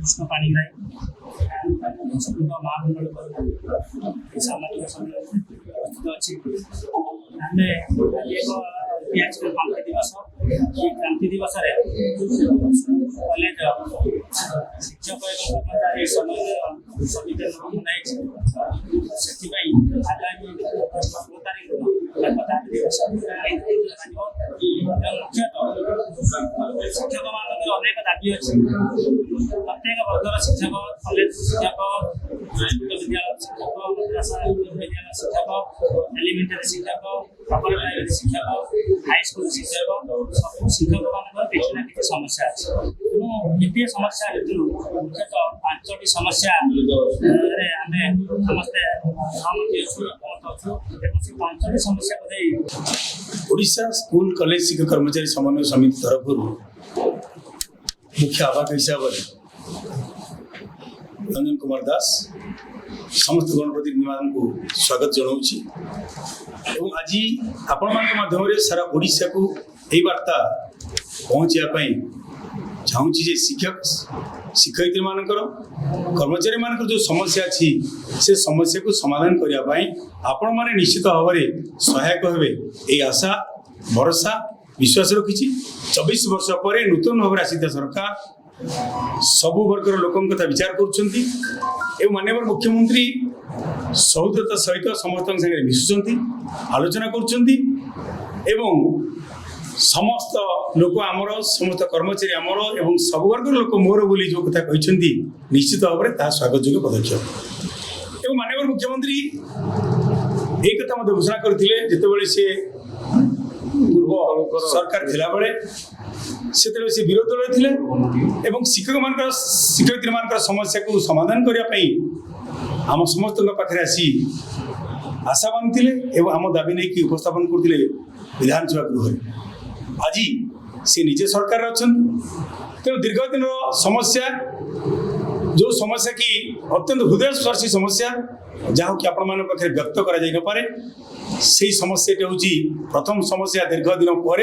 कृष्ण पाणिग्राही महामंडल सामाजिक उपस्थित अच्छी आम क्रांति दिवस क्रांति दिवस कॉलेज शिक्षक एवं कर्मचारी समिति से आगामी 16 तारीख दिवस मुख्यतः शिक्षक मान अनेक दाबी अच्छी प्रत्येक वर्गर शिक्षक कॉलेज शिक्षक विद्यालय शिक्षक मद्रासा विद्यालय शिक्षक एलिमेंटरी शिक्षक अपर प्राइमरी शिक्षक हाईस्कूल शिक्षक सब शिक्षक मान किसी ना किसी समस्या अच्छे तेणु समस्या हेतु मुख्यतः 5टी समस्या आम समस्ते सहमति अच्छु से 5टी समस्या को ओडिशा स्कूल कॉलेज शिक्षक कर्मचारी समन्वय समिति तरफ मुख्य आवाहक हिसाब से रंजन कुमार दास समस्त गणप्रतिनिधि मान को स्वागत जनाऊँगी आज आपण माध्यम सारा ओडिशा को यही वार्ता पहुँचापी चाहूँगी जे शिक्षक शिक्षयित्री मानकर कर्मचारी मानकर जो समस्या अच्छी से समस्या को समाधान करने आपण मैंने निश्चित भाव में सहायक हे ये आशा भरोसा विश्वास रखी 24 वर्ष पर नूतन भाव आसीता सरकार सबु वर्गर लोकों कथा विचार कर माननीय मुख्यमंत्री सौद्रता सहित समस्त संगे मिशुंट आलोचना कर समस्त लोक आमर समस्त कर्मचारी आमर एवं सब वर्ग लोक मोर बोली जो कथा कहते निश्चित भाव में स्वागत योग्य पदक्षेप एवं माननीय मुख्यमंत्री एक कथा मत घोषणा करते जितेबाला सी पूर्व सरकार थिला बेले से विरोध दल थे शिक्षक मान शिक्षयित्री मान समस्या को समाधान करने आम समस्त पाखे आसी आशा बांधते आम दाबी नहीं कि उपस्थापन करते विधानसभा गृह आज सी निजे सरकार अच्छा तेणु दीर्घ दिन समस्या जो समस्या की अत्यंत हृदयस्पर्शी समस्या जहाँ कि आपण मान पाखे व्यक्त कर से समस्या हूँ प्रथम समस्या दीर्घ दिन पर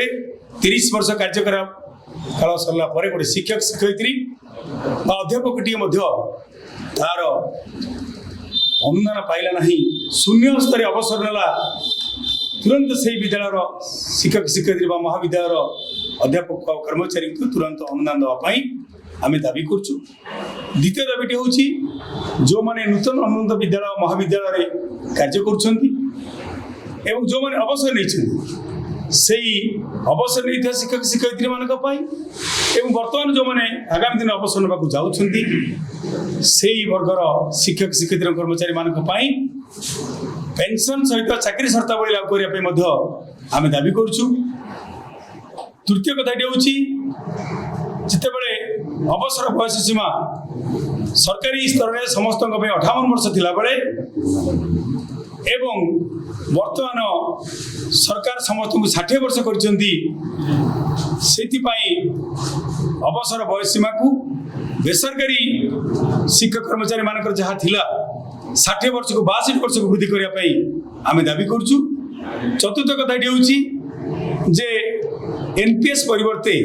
30 वर्ष कार्यकाल काल सरला गोटे शिक्षक शिक्षयित्री अध्यापक तार अनुदान पाइला ना शून्य स्तर अवसर नेला तुरंत से विद्यालय शिक्षक शिक्षयित्री महाविद्यालय अध्यापक कर्मचारी को तुरंत अनुदान देवाई आम दाबी करुँ द्वितीय दाबीटी हूँ जो मैंने नूतन अनुबंध विद्यालय महाविद्यालय कार्य कर जो मैंने अवसर नहीं अवसर नहीं शिक्षक शिक्षयित्री मान बर्तमान जो मैंने आगामी दिन अवसर नाक जाऊँच वर्गर शिक्षक शिक्षयित्री कर्मचारी मान पेंशन सहित चाकरी शर्तावली लागू करने आम दाबी करुँ तृतीय कथाटी हूँ जितेबाला अवसर बयस सीमा सरकारी स्तर में समस्त 58 वर्ष थिला बेले एवं वर्तमान सरकार समस्त को 60 वर्ष कर अवसर बयस सीमा को बेसरकारी शिक्षक कर्मचारी मानकर जहाँ थिला 60 वर्ष को 62 वर्ष को वृद्धि करने आम दाबी करुँ चतुर्थ कथाटी हूँ जे एनपीएस परिवर्ते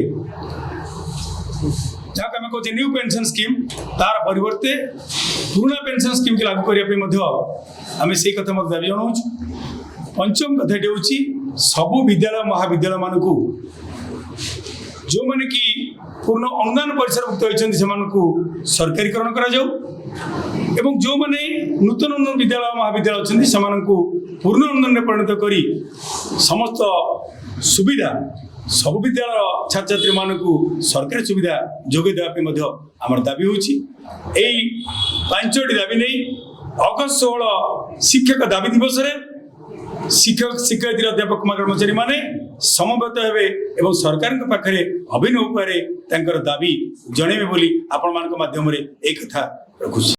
जहाँ आम कहे न्यू पेंशन स्कीम तार परिवर्ते पुराना पेंशन स्कीम के लागू करने आम से कथा मत दाबी जनाऊँ पंचम कथाटी हूँ सबु विद्यालय महाविद्यालय मान को जो मैंने कि पूर्ण अनुदान परिसरभुक्त होती से सरकारीकरण कर जो मैंने नूतन नूतन विद्यालय महाविद्यालय अच्छा से पूर्ण अनुदान परिणत कर समस्त सुविधा सब विद्यालय छात्र छात्री मान सरकारी सुविधा जोगे देवाई आम दाबी हूँ 5टी दाबी नहीं अगस्त 16 शिक्षक दाबी दिवस शिक्षक शिक्षयित्री अध्यापक कर्मचारी माने समवेत हेबे एवं सरकार पाखे अभिनव उपाय दाबी जनइबे बोली आपण माध्यम एक कथा रखुछि।